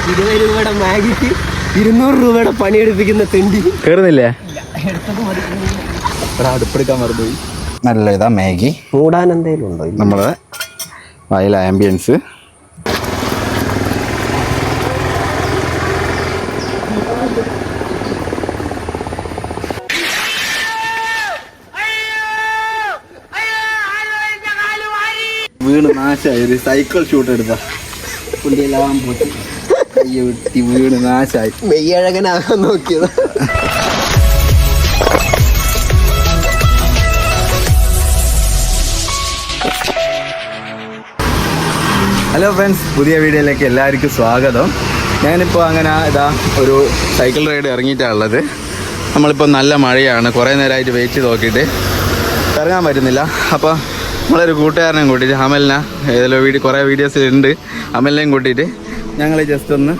20 രൂപയുടെ മാഗിക്ക് 200 രൂപയുടെ പണിയെടുപ്പിക്കുന്ന തെണ്ടി കേറുന്നില്ലേ? അടുപ്പെടുക്കാൻ മറന്നുപോയി. നല്ല ഇതാ മാഗി. മൂടാൻ എന്തേലും ഉണ്ടോ? നമ്മളെ വയൽ ആംബിയൻസ്. വീണ് നാശമായി. ഒരു സൈക്കിൾ ഷൂട്ട് എടുത്ത പുള്ളിയെല്ലാം പോയി കയ്യ വെട്ടി വീണ് നാശമായി. മെയ്യഴകനാകാൻ നോക്കിയത്. ഹലോ ഫ്രണ്ട്സ്, പുതിയ വീഡിയോയിലേക്ക് എല്ലാവർക്കും സ്വാഗതം. ഞാനിപ്പോൾ അങ്ങനെ ഇതാ ഒരു സൈക്കിൾ റൈഡ് ഇറങ്ങിയിട്ടാണ് ഉള്ളത്. നമ്മളിപ്പോൾ നല്ല മഴയാണ്, കുറേ നേരമായിട്ട് വെയിറ്റ് ചെയ്ത് നോക്കിയിട്ട് ഇറങ്ങാൻ പറ്റുന്നില്ല. അപ്പോൾ നമ്മളൊരു കൂട്ടുകാരനെയും കൂട്ടിയിട്ട്, അമലിനെ, ഏതെല്ലോ കുറേ വീഡിയോസിലുണ്ട്, അമലിനെയും കൂട്ടിയിട്ട് ഞങ്ങൾ ജസ്റ്റ് ഒന്ന്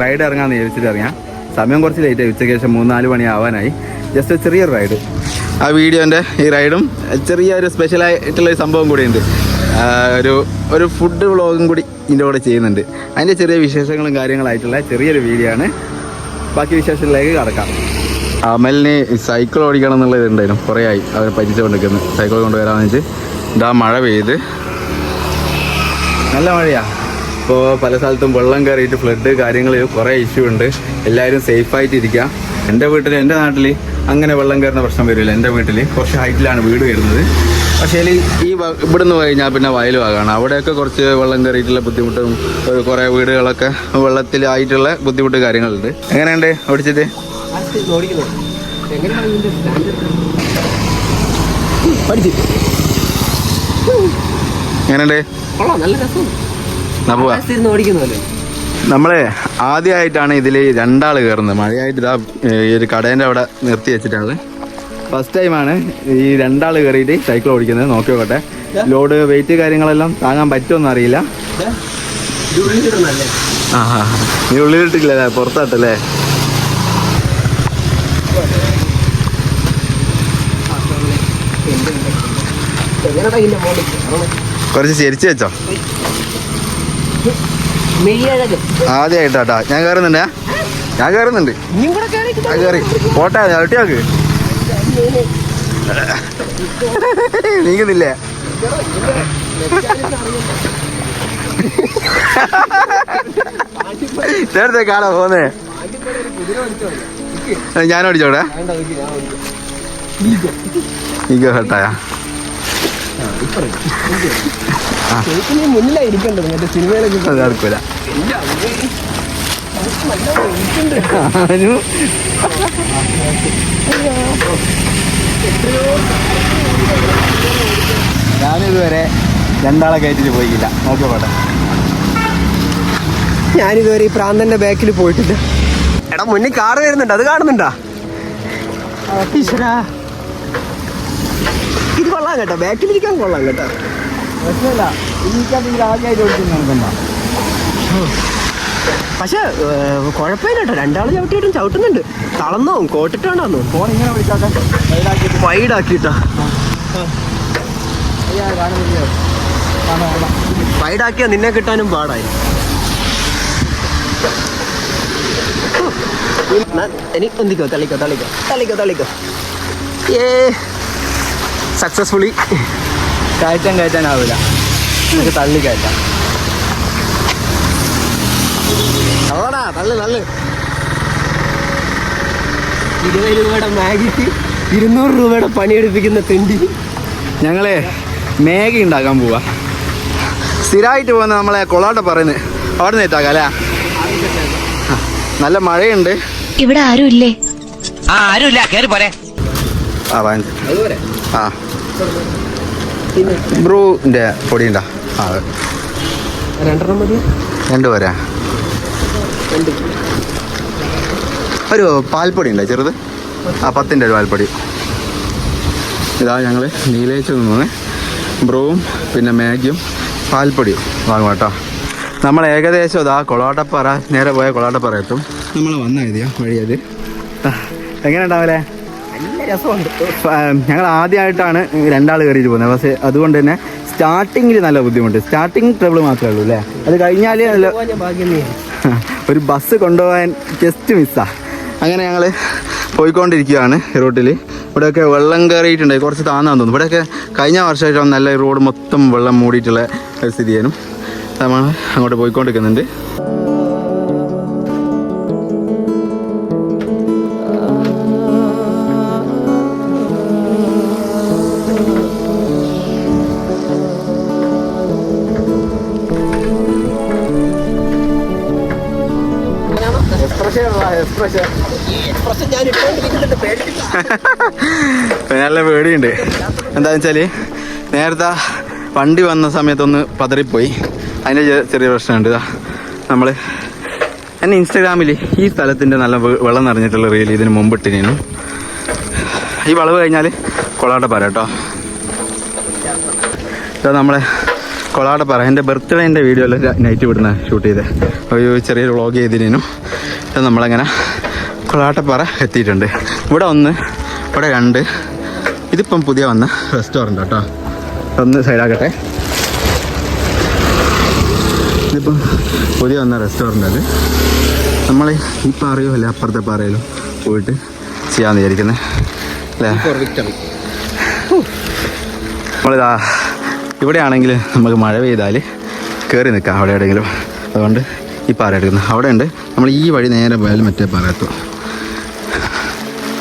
റൈഡ് ഇറങ്ങാമെന്ന് വിചാരിച്ചിട്ട് ഇറങ്ങാം. സമയം കുറച്ച് ലേറ്റായി, ഉച്ചയ്ക്ക് ശേഷം 3-4 മണി ആവാനായി. ജസ്റ്റ് ചെറിയൊരു റൈഡ്. ആ വീഡിയോൻ്റെ ഈ റൈഡും ചെറിയൊരു സ്പെഷ്യലായിട്ടുള്ളൊരു സംഭവം കൂടിയുണ്ട്. ഒരു ഫുഡ് വ്ളോഗും കൂടി ഇതിൻ്റെ കൂടെ ചെയ്യുന്നുണ്ട്. അതിൻ്റെ ചെറിയ വിശേഷങ്ങളും കാര്യങ്ങളായിട്ടുള്ള ചെറിയൊരു വീഡിയോ ആണ്. ബാക്കി വിശേഷങ്ങളിലേക്ക് കടക്കാം. അമലിന് സൈക്കിൾ ഓടിക്കണം എന്നുള്ളത് ഉണ്ടായിരുന്നു. കുറേ ആയി അവർ പരിചയമുണ്ടിരിക്കുന്നത്. സൈക്കിൾ കൊണ്ടുവരാമെന്ന് വെച്ച് ഇതാ മഴ പെയ്ത്, നല്ല മഴയാണ്. ഇപ്പോൾ പല സ്ഥലത്തും വെള്ളം കയറിയിട്ട് ഫ്ലഡ് കാര്യങ്ങൾ കുറേ ഇഷ്യൂ ഉണ്ട്. എല്ലാവരും സേഫായിട്ടിരിക്കുക. എൻ്റെ നാട്ടിൽ അങ്ങനെ വെള്ളം കയറുന്ന പ്രശ്നം വരില്ല. എൻ്റെ വീട്ടിൽ കുറച്ച് ഹൈറ്റിലാണ് വീട് വരുന്നത്. പക്ഷേ ഈ ഇവിടുന്ന് കഴിഞ്ഞാൽ പിന്നെ വയൽ ഭാഗമാണ്. അവിടെയൊക്കെ കുറച്ച് വെള്ളം കയറിയിട്ടുള്ള ബുദ്ധിമുട്ടും കുറേ വീടുകളൊക്കെ വെള്ളത്തിലായിട്ടുള്ള ബുദ്ധിമുട്ട് കാര്യങ്ങളുണ്ട്. എങ്ങനെയുണ്ട് ഓടിച്ചിട്ട്? എങ്ങനെയുണ്ട്? നമ്മളെ ആദ്യമായിട്ടാണ് ഇതിൽ 2 ആൾ കയറുന്നത്. മഴയായിട്ട് ഇതാ ഈ ഒരു കടേൻ്റെ അവിടെ നിർത്തി വെച്ചിട്ടാണ്. ഫസ്റ്റ് ടൈമാണ് ഈ 2 ആൾ കയറിയിട്ട് സൈക്കിൾ ഓടിക്കുന്നത്. നോക്കി നോക്കട്ടെ, ലോഡ് വെയിറ്റ് കാര്യങ്ങളെല്ലാം താങ്ങാൻ പറ്റുമെന്ന് അറിയില്ല. നീ ഉള്ളിലിട്ടില്ലേ? പുറത്താട്ടല്ലേ? കുറച്ച് ശരിച്ചു വെച്ചോ. ആദ്യമായിട്ടാ ഞാൻ കയറുന്നുണ്ട്. ഞാൻ കയറുന്നുണ്ട്. ഞാൻ കയറി പോട്ടെ. അരട്ടിയാക്ക് നീങ്ങുന്നില്ലേ? നേരത്തെ കാണാ പോന്നേ. ഞാൻ ഓടിച്ചോടെ. നീക്ക് ഹട്ടായ അത് നടക്കൂല. ഞാനിതുവരെ 2 ആളെ കയറ്റിട്ട് പോയില്ല. നോക്കിയോ പോട്ടെ. ഞാനിതുവരെ ഈ പ്രാന്തന്റെ ബാക്കിൽ പോയിട്ടില്ല. എടാ, മുന്നിൽ കാറ് വരുന്നുണ്ട്, അത് കാണുന്നുണ്ടാ? ഈശ്വരാ, ഇത് കൊള്ളാം കേട്ടോ, ബാക്കിലിരിക്കാൻ കൊള്ളാം കേട്ടോ. പ്രശ്നമില്ല, ആദ്യമായിട്ട് ഓടിക്കുന്ന. പക്ഷെ കുഴപ്പമില്ല കേട്ടോ, 2 ആൾ ചവിട്ടിയിട്ടും ചവിട്ടുന്നുണ്ട്. തളന്നോ കോട്ടിട്ടാണ്ടോ ഫോൺ ഇങ്ങനെ വിളിച്ചാട്ടെ, വൈഡാക്കിട്ടാ. വൈഡാക്കിയാ നിന്നെ കിട്ടാനും പാടായി. എനിക്ക് എന്തിക്കോ തള്ളിക്കോ. സക്സസ്ഫുള്ളി കയറ്റാനാവില്ല. നമുക്ക് തള്ളി കയറ്റാം. തള്ളു 20 രൂപയുടെ മാഗിക്ക് 200 രൂപയുടെ പണിയെടുപ്പിക്കുന്ന തെണ്ടി. ഞങ്ങളെ മാഗി ഉണ്ടാക്കാൻ പോവാ. സ്ഥിരമായിട്ട് പോകുന്ന നമ്മളെ കൊളാട്ട പറയുന്നത് അവിടെ നിന്ന് എത്താക്കാം അല്ലേ? നല്ല മഴയുണ്ട്. ഇവിടെ ആരും ഇല്ലേ? ആരുമില്ല, കേറി പോരെ. ബ്രൂന്റെ പൊടി ഉണ്ടാ? 2 മതി. 2 പോരാ. ഒരു പാൽപ്പൊടി ഉണ്ടോ ചെറുത്? 10 ഒരു പാൽപ്പൊടി. ഇതാ ഞങ്ങൾ നീലേച്ച് നിന്ന് ബ്രൂവും പിന്നെ മാഗിയും പാൽപ്പൊടിയും വാങ്ങും കേട്ടോ. നമ്മൾ ഏകദേശം ഇതാ കൊളാട്ടപ്പാറ, നേരെ പോയ കൊളാട്ടപ്പാറ എത്തും. നമ്മൾ വന്ന എഴുതിയ വഴി അത്. എങ്ങനെ ഉണ്ടാവില്ലേ? നല്ല നല്ല രസമുണ്ട്. ഞങ്ങൾ ആദ്യമായിട്ടാണ് രണ്ടാൾ കയറിയിട്ട് പോകുന്നത്. പക്ഷേ അതുകൊണ്ട് തന്നെ സ്റ്റാർട്ടിങ്ങിൽ നല്ല ബുദ്ധിമുട്ട്. സ്റ്റാർട്ടിങ് ട്രബിൾ മാത്രമേ ഉള്ളൂ അല്ലേ? അത് കഴിഞ്ഞാൽ നല്ല ഒരു ബസ് കൊണ്ടുപോകാൻ ജസ്റ്റ് മിസ്സാണ്. അങ്ങനെ ഞങ്ങൾ പോയിക്കൊണ്ടിരിക്കുകയാണ് റോട്ടിൽ. ഇവിടെയൊക്കെ വെള്ളം കയറിയിട്ടുണ്ടായി, കുറച്ച് താന്നാന്ന് തോന്നുന്നു. ഇവിടെയൊക്കെ കഴിഞ്ഞ വർഷമായിട്ടാണ് നല്ല റോഡ് മൊത്തം വെള്ളം മൂടിയിട്ടുള്ള ഒരു സ്ഥിതിയാനും. നമ്മൾ അങ്ങോട്ട് പോയിക്കൊണ്ടിരിക്കുന്നുണ്ട്. നല്ല പേടിയുണ്ട്. എന്താണെന്ന് വെച്ചാൽ നേരത്തെ വണ്ടി വന്ന സമയത്തൊന്ന് പതറിപ്പോയി, അതിൻ്റെ ചെറിയ പ്രശ്നമുണ്ട്. നമ്മൾ എന്നെ ഇൻസ്റ്റാഗ്രാമിൽ ഈ സ്ഥലത്തിൻ്റെ നല്ല വെള്ളം നിറഞ്ഞിട്ടുള്ള റീൽ ഇതിന് മുമ്പ് ഇട്ടിരുന്നു. ഈ വളവ് കഴിഞ്ഞാൽ കൊളാട്ടപ്പാറ കേട്ടോ. ഇതാ നമ്മളെ കൊളാട്ടപ്പാറ. എൻ്റെ ബർത്ത്ഡേൻ്റെ വീഡിയോയിൽ നൈറ്റ് വിടുന്ന ഷൂട്ട് ചെയ്ത് ഒരു ചെറിയൊരു വ്ളോഗ് ചെയ്തിരുന്നു. നമ്മളങ്ങനെ കൊളാട്ടപ്പാറ എത്തിയിട്ടുണ്ട്. ഇവിടെ 1, ഇവിടെ 2. ഇതിപ്പം പുതിയ വന്ന റെസ്റ്റോറൻ്റ് കേട്ടോ. ഒന്ന് സൈഡാക്കട്ടെ. ഇതിപ്പം പുതിയ വന്ന റെസ്റ്റോറൻ്റ്. അത് നമ്മൾ ഈ പാറയോ അല്ലെ അപ്പുറത്തെ പാറയിലും പോയിട്ട് ചെയ്യാമെന്ന് വിചാരിക്കുന്നത് അല്ലേ? നമ്മളിതാ ഇവിടെയാണെങ്കിൽ നമുക്ക് മഴ പെയ്താൽ കയറി നിൽക്കാം അവിടെ എവിടെയെങ്കിലും. അതുകൊണ്ട് ഈ പാറ എടുക്കുന്നത് അവിടെ ഉണ്ട്. നമ്മൾ ഈ വഴി നേരെ പോയാലും മറ്റേ പാറ എത്തും.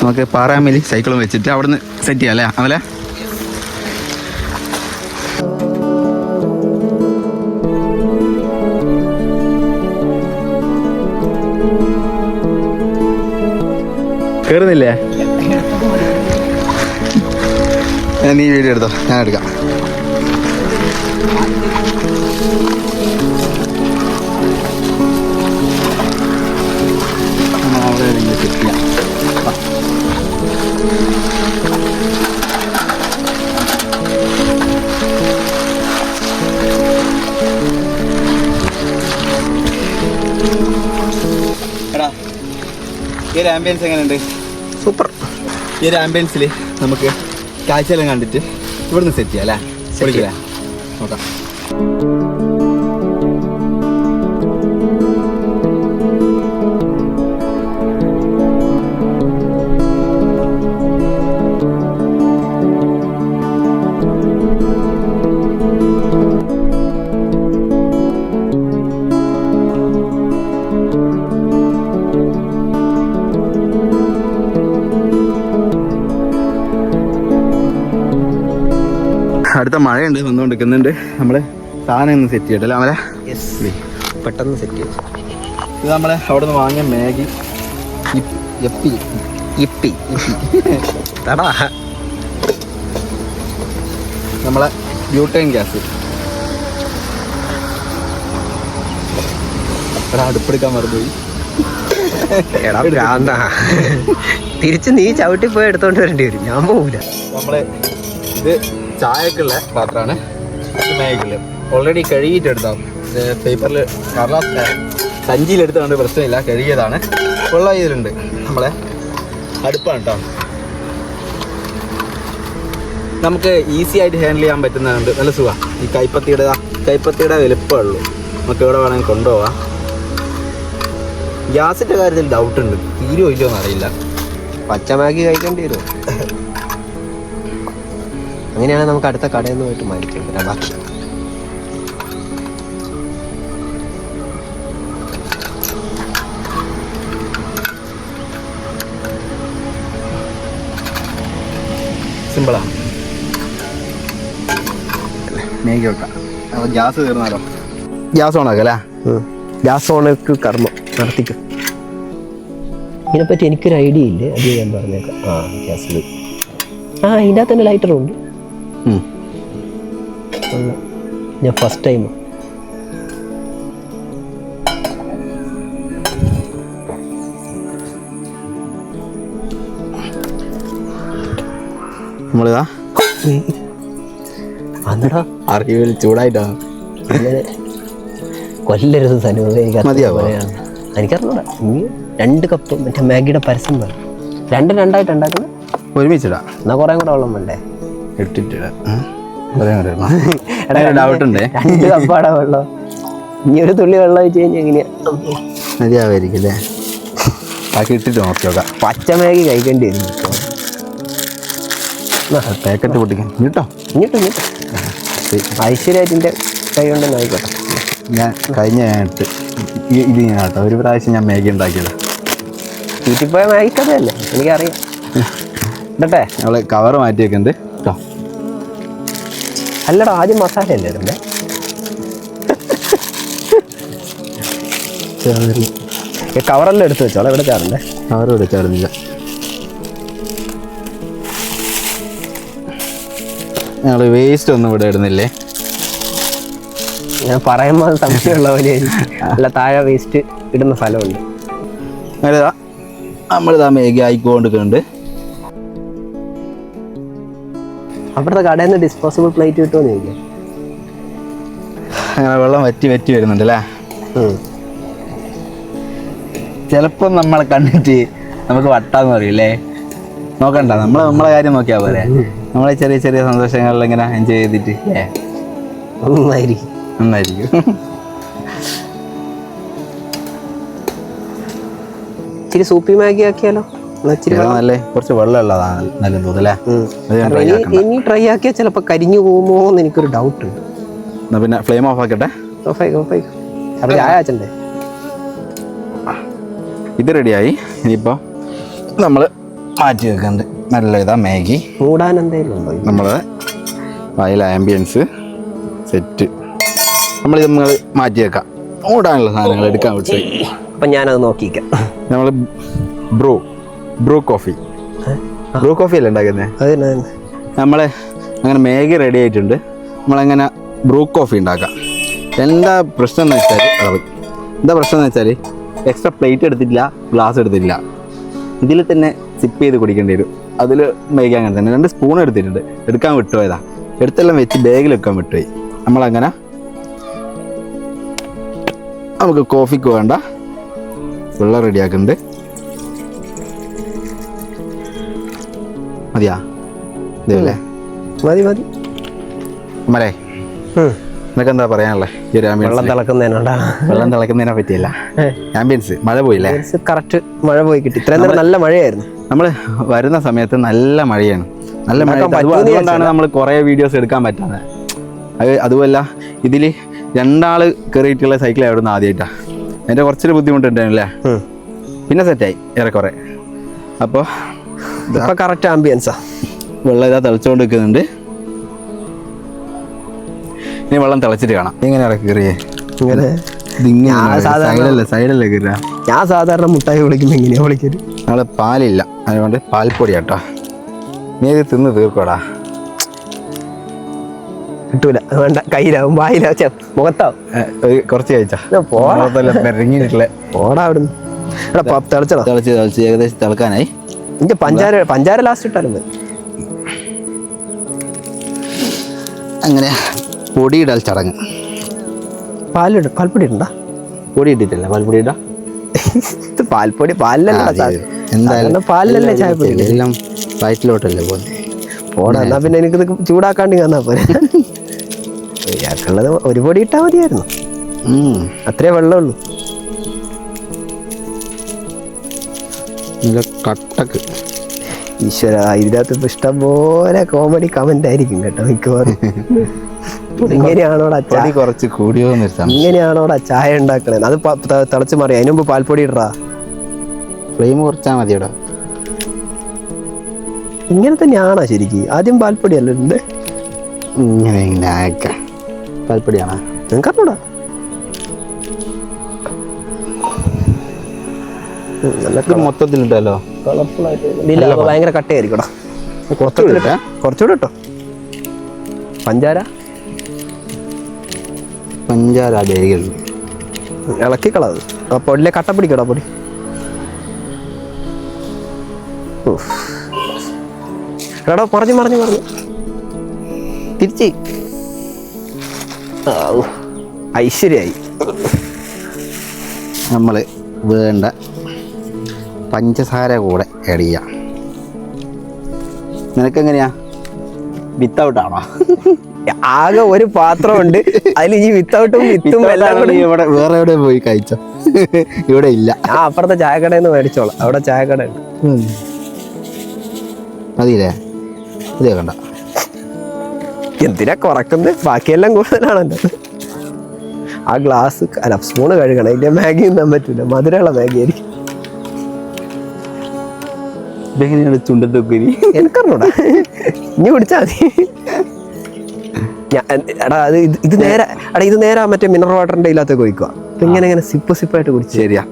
നമുക്ക് പാറാമേലി സൈക്കിളും വെച്ചിട്ട് അവിടെ നിന്ന് സെറ്റ് ചെയ്യാം അല്ലേ അവലെ? കയറുന്നില്ലേ? നീ വീഡിയോ എടുത്തോ, ഞാൻ എടുക്കാം. എടാ, ഈ ഒരു ആംബിയൻസ് എങ്ങനെയുണ്ട്? സൂപ്പർ. ഈ ഒരു ആംബിയൻസിൽ നമുക്ക് കാഴ്ചയെല്ലാം കണ്ടിട്ട് ഇവിടുന്ന് സെറ്റ് ചെയ്യാം അല്ലേ? വിളിക്കില്ലേ? നോക്കാം. അടുത്ത മഴയുണ്ട്, വന്നുകൊണ്ടിരിക്കുന്നുണ്ട്. നമ്മൾ സാധനം ഒന്ന് സെറ്റ് ചെയ്യട്ടല്ലേ അവരെ? പെട്ടെന്ന് സെറ്റ് ചെയ്യും. ഇത് നമ്മളെ അവിടെ നിന്ന് വാങ്ങിയ മാഗി ഇപ്പി തടാ. നമ്മളെ ബ്യൂട്ടൈൻ ഗ്യാസ്. എടാ അടുപ്പെടുക്കാൻ മറന്നുപോയി. തിരിച്ച് നീ ചവിട്ടി പോയി എടുത്തോണ്ട് വരേണ്ടി വരും, ഞാൻ പോകൂല. നമ്മള് ഇത് ചായക്കുള്ള പാത്രമാണ്. ഇത് മാഗിക്കുള്ള ഓൾറെഡി കഴുകിയിട്ടെടുത്താം. പേപ്പറിൽ സഞ്ചിയിലെടുത്തുകൊണ്ട് പ്രശ്നമില്ല, കഴുകിയതാണ്. വെള്ളം ഇതിലുണ്ട്. നമ്മളെ അടുപ്പാണ് കേട്ടോ. നമുക്ക് ഈസി ആയിട്ട് ഹാൻഡിൽ ചെയ്യാൻ പറ്റുന്നതുണ്ട്. നല്ല സുഖമാണ്. ഈ കൈപ്പത്തിയുടെ വലുപ്പമുള്ളൂ, നമുക്ക് ഇവിടെ വേണമെങ്കിൽ കൊണ്ടുപോവാം. ഗ്യാസിൻ്റെ കാര്യത്തിൽ ഡൗട്ടുണ്ട്, തീരുമോ ഇല്ലയോ എന്നറിയില്ല. പച്ചമാക്കി കഴിക്കേണ്ടി വരുമോ? അങ്ങനെയാണ് നമുക്ക് അടുത്ത കടയിൽ നിന്ന് പോയിട്ട് മേടിക്കാം ബാക്കി. സിമ്പിളാണ്. മേഗി വെക്കാം. അപ്പോൾ ഗ്യാസ് തീർന്നാലോ? ഗ്യാസ് ഓണാക്കാം അല്ലേ? ഗ്യാസ് ഓണക്ക് കർമ്മം നടത്തിക്കും. ഇതിനെപ്പറ്റി എനിക്കൊരു ഐഡിയ ഇല്ലേ, അത് ഞാൻ പറഞ്ഞേക്കാം. ഗ്യാസിൽ ഇതിൻ്റെ അകത്ത് തന്നെ ലൈറ്ററും ഉണ്ട്. ഞാൻ ഫസ്റ്റ് ടൈം നമ്മളിതാ അന്നടാ അറിവിൽ ചൂടായിട്ടാ കൊല്ലരുത് സനുവ. മതിയാവോ? എനിക്കറിഞ്ഞൂടാ. ഇനി 2 കപ്പ് മറ്റേ മാഗിയുടെ പരസ്യം പറഞ്ഞു. 2 2 ആയിട്ട് ഉണ്ടാക്കുന്നത്. ഒരുമിച്ചിടാം. എന്നാ കുറേ കൂടെ വെള്ളം വേണ്ടേ? ഇട്ടിട്ടിടാം. ഡൗട്ട് ഉണ്ടേ, 2 കപ്പാടാ വെള്ളം. ഇനി ഒരു തുള്ളി വെള്ളം ഒഴിച്ച് കഴിഞ്ഞാൽ എങ്ങനെയാ? മതിയാവായിരിക്കും അല്ലേ? ബാക്കി ഇട്ടിട്ട് നോക്കി നോക്കാം. പച്ചമേഗി കഴിക്കേണ്ടി വരും. പാക്കറ്റ് പൊട്ടിക്കാം കേട്ടോ. ഇങ്ങോട്ടും ഐശ്വര്യത്തിൻ്റെ കൈ കൊണ്ടൊന്നും ആയിക്കോട്ടെ. ഞാൻ ഇട്ട് ഇത് ഞാൻ കേട്ടോ, ഒരു പ്രാവശ്യം ഞാൻ മാഗി ഉണ്ടാക്കിയതാ. വീട്ടിൽ മാഗി കഥയല്ലേ, എനിക്കറിയാം. ഇടട്ടെ? ഞങ്ങൾ കവർ മാറ്റി വെക്കുന്നുണ്ട് കേട്ടോ. അല്ലടാ, ആദ്യം മസാല അല്ലേ ഇടണ്ടേ? കവറെല്ലാം എടുത്ത് വെച്ചോളാം. ഇവിടെ ചാടണ്ടേ? കവർ ഇവിടെ ചാടുന്നില്ല. ഞങ്ങൾ വേസ്റ്റ് ഒന്നും ഇവിടെ ഇടുന്നില്ലേ? ഞാൻ പറയുമ്പോൾ സംശയമുള്ള പോലെ അല്ല, താഴെ വേസ്റ്റ് ഇടുന്ന സ്ഥലമുണ്ട്. അങ്ങനെതാ നമ്മളിതാ മാഗി ആയിക്കൊണ്ടിരിക്കുന്നുണ്ട്. അവിടുത്തെ കടയിൽ നിന്ന് ഡിസ്പോസിബിൾ പ്ലേറ്റ് കിട്ടുമെന്ന് ചോദിക്കാം. അങ്ങനെ വെള്ളം വറ്റി വരുന്നുണ്ട് അല്ലേ? ചിലപ്പോൾ നമ്മളെ കണ്ടിട്ട് നമുക്ക് വട്ടാന്ന് പറയില്ലേ? നോക്കണ്ട, നമ്മളെ കാര്യം നോക്കിയാൽ പോരെ. നമ്മളെ ചെറിയ ചെറിയ സന്തോഷങ്ങളിൽ ഇങ്ങനെ എൻജോയ് ചെയ്തിട്ട് നന്നായിരിക്കും. ഇച്ചിരി സൂപ്പി മാഗി ആക്കിയാലോ? നല്ല കുറച്ച് വെള്ളമുള്ളതാണ് നല്ല തോന്നല്ലേ? ഇനി ട്രൈ ആക്കിയാൽ ചിലപ്പോൾ കരിഞ്ഞു പോകുമോ എന്ന് എനിക്കൊരു ഡൗട്ട് ഉണ്ട്. എന്നാ പിന്നെ ഫ്ലെയിം ഓഫ് ആക്കട്ടെ. അപ്പോൾ ചായ വെച്ചണ്ടേ? ഇത് റെഡിയായി. ഇനിയിപ്പോൾ നമ്മൾ മാറ്റി വെക്കുന്നുണ്ട്. നല്ല ഇതാ മാഗി. മൂടാൻ എന്തെങ്കിലും ഉണ്ടോ? നമ്മൾ അതിൽ ആംബിയൻസ് സെറ്റ് നമ്മൾ മാറ്റി വെക്കാം. മൂടാനുള്ള സാധനങ്ങൾ എടുക്കാൻ വിട്ടു. അപ്പം ഞാനത് നോക്കിക്കാം. നമ്മൾ ബ്രൂ കോഫി അല്ലേ ഉണ്ടാക്കുന്നത്? നമ്മൾ അങ്ങനെ മാഗി റെഡി ആയിട്ടുണ്ട്. നമ്മളങ്ങനെ ബ്രൂ കോഫി ഉണ്ടാക്കാം. എന്താ പ്രശ്നം എന്ന് വെച്ചാൽ എക്സ്ട്രാ പ്ലേറ്റ് എടുത്തിട്ടില്ല, ഗ്ലാസ് എടുത്തിട്ടില്ല. ഇതിൽ തന്നെ സിപ്പ് ചെയ്ത് കുടിക്കേണ്ടി വരും. അതിൽ മാഗി അങ്ങനെ തന്നെ 2 സ്പൂൺ എടുത്തിട്ടുണ്ട്. എടുക്കാൻ വിട്ടുപോയതാ. എടുത്തെല്ലാം വെച്ച് ബാഗിൽ വെക്കാൻ വിട്ടുപോയി. നമ്മളങ്ങനെ നമുക്ക് കോഫിക്ക് വേണ്ട വെള്ളം റെഡിയാക്കുന്നുണ്ട്. മതിയാ? ഇതല്ലേ മതി. മരേ, നിനക്ക് എന്താ പറയാനുള്ളത്? ഈ ഒരു വെള്ളം തിളക്കുന്നതിനെ പറ്റിയല്ല, ആംബിയൻസ്. മഴ പോയില്ലേ? കറക്റ്റ് മഴ പോയി കിട്ടി. ഇത്രയും നേരം നല്ല മഴയായിരുന്നു. നമ്മൾ വരുന്ന സമയത്ത് നല്ല മഴയാണ്. നല്ല മഴ അതുകൊണ്ടാണ് നമ്മൾ കുറേ വീഡിയോസ് എടുക്കാൻ പറ്റാതെ. അതുമല്ല, ഇതിൽ 2 ആൾ കയറിയിട്ടുള്ള സൈക്കിൾ ആയിരുന്നു ആദ്യമായിട്ടാണ്. അതിൻ്റെ കുറച്ചൊരു ബുദ്ധിമുട്ടുണ്ടായിരുന്നല്ലേ? പിന്നെ സെറ്റായി ഏറെക്കുറെ. അപ്പോൾ ഇപ്പം കറക്റ്റ് ആംബിയൻസാ. വെള്ളം ഇതാ തിളച്ചുകൊണ്ട് നിൽക്കുന്നുണ്ട്. ഇനി വെള്ളം തിളച്ചിട്ട് കാണാം. എങ്ങനെയാണ് കയറിയേ? സൈഡല്ലേ കയറുക. ഞാൻ സാധാരണ മുട്ടായി വിളിക്കുമ്പോൾ എങ്ങനെയാ വിളിക്കല്? നമ്മള് പാലില്ല, അതുകൊണ്ട് പാൽപ്പൊടി കേട്ടോ. നീ ഇത് തിന്ന് തീർക്കോടാ. കിട്ടൂല, വേണ്ട. കയ്യിലാവും, വായിലാവും, മുഖത്താവും. കുറച്ച് കഴിച്ചാ ഓടാ അവിടുന്ന്. തിളച്ച് ഏകദേശം തിളക്കാനായി. എനിക്ക് പഞ്ചാര ലാസ്റ്റ് ഇട്ടാലും മതി. അങ്ങനെ പൊടിയിടൽ ചടങ്ങ്. പാൽപ്പൊടി ഇടണ്ട. പൊടി ഇട്ടിട്ടില്ല, പാൽപ്പൊടി ഇടാ. ഇത് പാൽപ്പൊടി പാലിലല്ല. എന്തായാലും പാലിലല്ലേ ചായപ്പൊടി? എല്ലാം വയറ്റിലോട്ടല്ലേ പോകുന്നത്. പോടാ. എന്നാ പിന്നെ എനിക്കിത് ചൂടാക്കാണ്ട് വന്നാ പോലെ. ഇയാൾക്കുള്ളത് ഒരു പൊടി ഇട്ടാ മതിയായിരുന്നു. അത്രേ വെള്ളമുള്ളൂ. കട്ടക്ക്. ഈശ്വര, ഇതിനകത്ത് ഇപ്പൊ ഇഷ്ടം പോലെ കോമഡി കമന്റ് ആയിരിക്കും കേട്ടോ മിക്കവാറും. ഇങ്ങനെയാണോടാ ചായ കുറച്ച് കൂടിയോ? ഇങ്ങനെയാണോടാ ചായ ഉണ്ടാക്കണേ? അത് തിളച്ച് മറിയാം. അതിന് മുമ്പ് പാൽപ്പൊടി ഇടാ. ഫ്ലെയിം കുറച്ചാൽ മതിയോടാ. ഇങ്ങനെ തന്നെയാണോ ശരിക്കും? ആദ്യം പാൽപ്പൊടി അല്ലേ ഉണ്ട്? ഇങ്ങനെ പാൽപ്പൊടിയാണോ? നിങ്ങൾക്കറിഞ്ഞൂടാ? മൊത്തത്തിലിട്ടല്ലോ. ഭയങ്കര കട്ടയായിരിക്കടാ. കുറച്ചുകൂടെ ഇട്ടോ. പഞ്ചാര ബാഗിൽ ഇളക്കിക്കളത്. ആ പൊടിയിലെ കട്ട പിടിക്കടാ. പൊടി എടാ, മറിഞ്ഞു തിരിച്ച്. ഐശ്വര്യായി. നമ്മൾ വേണ്ട പഞ്ചസാര കൂടെ ആഡ് ചെയ്യാം. നിനക്കെങ്ങനെയാ വിത്തൗട്ടാണോ? ആകെ ഒരു പാത്രമുണ്ട്, അതിൽ ഈ വിത്തൗട്ടും വിത്തും എല്ലാം കൂടി. ഇവിടെ വേറെ എവിടെ പോയി കഴിച്ചോ? ഇവിടെ ഇല്ല. ആ അപ്പുറത്തെ ചായക്കടയിൽ നിന്ന് മേടിച്ചോളാം, അവിടെ ചായക്കട ഉണ്ട്. മതിയില്ലേ? ഇതേ കണ്ട എന്തിനാ കുറക്കുന്നത്? ബാക്കിയെല്ലാം കൂടുതലാണല്ലോ. ആ ഗ്ലാസ് അല്ല സ്പൂണ് കഴുകണം, ഇതിന്റെ മാഗി ഒന്നും പറ്റൂല, മധുരമുള്ള മാഗി ആയിരിക്കും. ഇതെങ്ങനെയാണ് ചുണ്ടത്തൊക്കെ? എനിക്കറിഞ്ഞൂടാ, ഇനി കുടിച്ചാ മതി. എടാ അത് ഇത് നേരെ ഇത് നേരെ മറ്റേ മിനറൽ വാട്ടറിന്റെ ഇല്ലാത്തൊക്കെ ഒഴിക്കുക. അപ്പൊ ഇങ്ങനെ സിപ്പായിട്ട് കുടിച്ചു. ശരിയാ,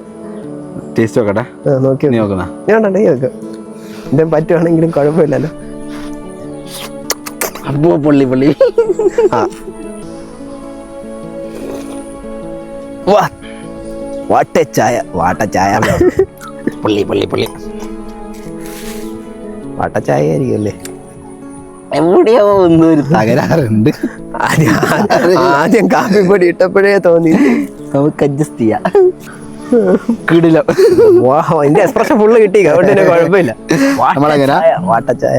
ടേസ്റ്റ് നോക്കട്ടെ. നോക്കി നീ നോക്കുന്ന ഞാൻ വെക്കാം, എന്തെങ്കിലും പറ്റുവാണെങ്കിലും കുഴപ്പമില്ലല്ലോ. അപ്പോ പൊള്ളി ആ വാട്ടച്ചായ പൊള്ളി വാട്ടച്ചായ ആയിരിക്കും അല്ലേ? എവിടെയോ ഒന്നും ഒരു തകരാറുണ്ട്. ആദ്യം കാപ്പിപ്പൊടി ഇട്ടപ്പോഴേ തോന്നി നമുക്ക് അഡ്ജസ്റ്റ് ചെയ്യാം. കിടിലോ, എന്റെ എക്സ്പ്രഷൻ ഫുള്ള് കിട്ടി, അതുകൊണ്ട് തന്നെ കുഴപ്പമില്ല. വാട്ടച്ചായ.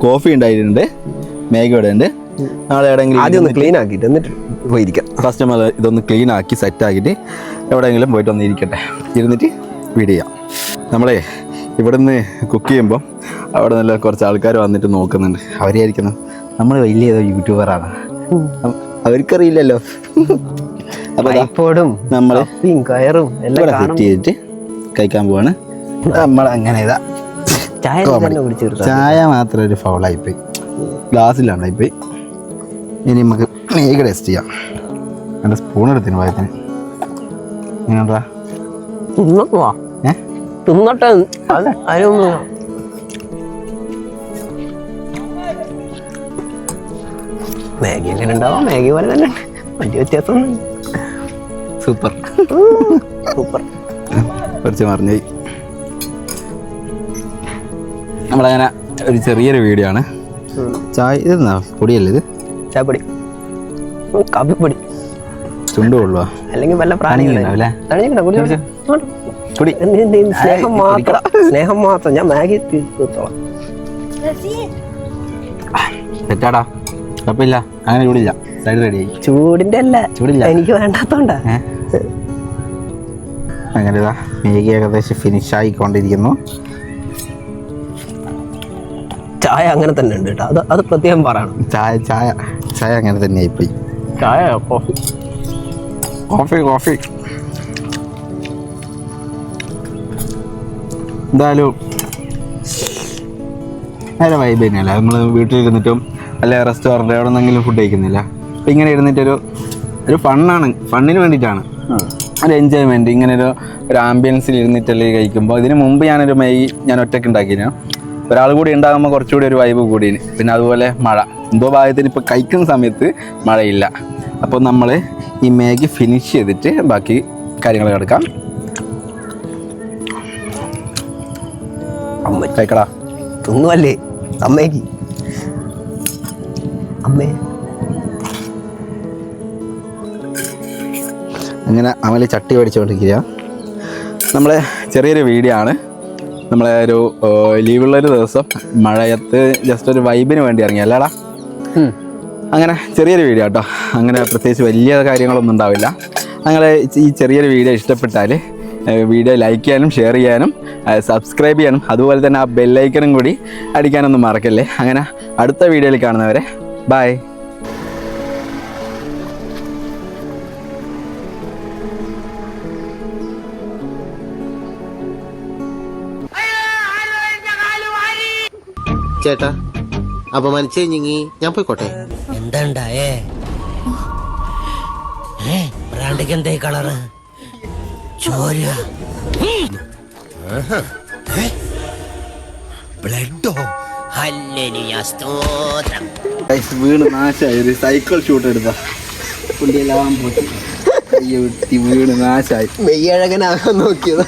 കോഫി ഉണ്ടായിട്ടുണ്ട്, മാഗി ഇവിടെ ഉണ്ട്. നാളെ എവിടെയെങ്കിലും ആദ്യം ഒന്ന് ക്ലീൻ ആക്കിയിട്ട് എന്നിട്ട് പോയിരിക്കാം. ഫസ്റ്റ് നമ്മൾ ഇതൊന്ന് ക്ലീൻ ആക്കി സെറ്റ് ആക്കിയിട്ട് എവിടെയെങ്കിലും പോയിട്ട് ഒന്ന് ഇരിക്കട്ടെ, ഇരുന്നിട്ട് വീഡിയോ ചെയ്യാം. നമ്മളെ ഇവിടുന്ന് കുക്ക് ചെയ്യുമ്പോൾ അവിടെ നല്ല കുറച്ച് ആൾക്കാർ വന്നിട്ട് നോക്കുന്നുണ്ട്. അവരായിരിക്കുന്നു നമ്മൾ വലിയ ഏതോ യൂട്യൂബറാണ്, അവർക്കറിയില്ലല്ലോ. അപ്പോൾ നമ്മൾ കയറും എല്ലാം സെറ്റ് ചെയ്തിട്ട് കഴിക്കാൻ പോവാണ്. നമ്മൾ അങ്ങനെ ഇതാ ചായ മാത്രം ഒരു ഫൗളായിപ്പോയി, ഗ്ലാസ്സിലാണ്ടായിപ്പോയി. ഇനി നമുക്ക് മേഗി ടേസ്റ്റ് ചെയ്യാം. എൻ്റെ സ്പൂൺ എടുത്തിന് പായത്തിന് എങ്ങനെയാ? തിന്നട്ടെ, അതിനൊന്നും മാഗി എങ്ങനെ ഉണ്ടാവും? മാഗി പോലെ തന്നെ, വലിയ വ്യത്യാസമൊന്നും. സൂപ്പർ കുറച്ച് മറിഞ്ഞു. നമ്മളങ്ങനെ ഒരു ചെറിയൊരു വീഡിയോ ആണ്. ചായ ഇതെന്നാ പൊടിയല്ലേ? ഇത് ചായപ്പൊടി, കാപ്പിപ്പൊടി, ചുണ്ട് കൊള്ളുക അല്ലെങ്കിൽ വല്ല പ്രാണികളല്ലേ? സ്നേഹം മാത്രം. ഞാൻ മാഗി തീർത്തോളാം. തെറ്റാടാ, കുഴപ്പമില്ല, അങ്ങനെ ചൂടില്ല. സൈഡ് റെഡിയായി. ചൂടിന്റെ അല്ല, ചൂടില്ല, എനിക്ക് വേണ്ടാത്തോണ്ടാ. അങ്ങനെ ഇതാ മേഗി ഏകദേശം ഫിനിഷ് ആയിക്കൊണ്ടിരിക്കുന്നു. ചായ അങ്ങനെ തന്നെ ഉണ്ട് കേട്ടോ, അത് പ്രത്യേകം പറയണം. ചായ അങ്ങനെ തന്നെ ആയിപ്പോയി. ചായ കോഫി എന്തായാലും നല്ല വൈബ് തന്നെയല്ല. നമ്മൾ വീട്ടിൽ ഇരുന്നിട്ടും അല്ലെ റെസ്റ്റോറൻറ്റ് എവിടെ നിന്നെങ്കിലും ഫുഡ് കഴിക്കുന്നില്ല. അപ്പം ഇങ്ങനെ ഇരുന്നിട്ടൊരു ഫണ്ണാണ്, ഫണ്ണിന് വേണ്ടിയിട്ടാണ്, ഒരു എൻജോയ്മെൻറ്റ്. ഇങ്ങനെ ഒരു ആംബിയൻസിൽ ഇരുന്നിട്ടല്ലേ കഴിക്കുമ്പോൾ. ഇതിന് മുമ്പ് ഞാൻ ഒറ്റയ്ക്ക് ഉണ്ടാക്കിയിരുന്നു. ഒരാൾ കൂടി ഉണ്ടാകുമ്പോൾ കുറച്ചുകൂടി ഒരു വൈബ് കൂടിന്. പിന്നെ അതുപോലെ മഴ എന്തോ ഭാഗത്തിന് ഇപ്പോൾ കഴിക്കുന്ന സമയത്ത് മഴയില്ല. അപ്പോൾ നമ്മൾ ഈ മാഗി ഫിനിഷ് ചെയ്തിട്ട് ബാക്കി കാര്യങ്ങൾ കിടക്കാം. അമ്മ കഴിക്കടാ. തിന്നുവല്ലേ അമ്മേക്ക്? അമ്മേ അങ്ങനെ അമല് ചട്ടി പഠിച്ചുകൊണ്ടിരിക്കുക. നമ്മളെ ചെറിയൊരു വീഡിയോ ആണ്. നമ്മളെ ഒരു ലീവുള്ളൊരു ദിവസം മഴയത്ത് ജസ്റ്റ് ഒരു വൈബിന് വേണ്ടി ഇറങ്ങി അല്ലേടാ. അങ്ങനെ ചെറിയൊരു വീഡിയോ കേട്ടോ. അങ്ങനെ പ്രത്യേകിച്ച് വലിയ കാര്യങ്ങളൊന്നും ഉണ്ടാവില്ല. അങ്ങനെ ഈ ചെറിയൊരു വീഡിയോ ഇഷ്ടപ്പെട്ടാൽ വീഡിയോ ലൈക്ക് ചെയ്യാനും ഷെയർ ചെയ്യാനും സബ്സ്ക്രൈബ് ചെയ്യാനും അതുപോലെ തന്നെ ആ ബെല്ലൈക്കനും കൂടി അടിക്കാനൊന്നും മറക്കല്ലേ. അങ്ങനെ അടുത്ത വീഡിയോയിൽ കാണുന്നവരെ ബൈ. ചേട്ടാ അപമാനിച്ചേ ഞങ്ങി ഞാൻ പോയിക്കോട്ടെ. എന്താണ്ടായേ? ബ്രാൻഡിക്ക് എന്തേ കളറ്? ചോര, ബ്ലഡോ? വീണ് നാശമായി. ഒരു സൈക്കിൾ ഷൂട്ട് എടുത്താ പുള്ളിയെല്ലാം പോയി വീണ് നാശമായി. മെയ്യഴകനാകാൻ നോക്കിയത്.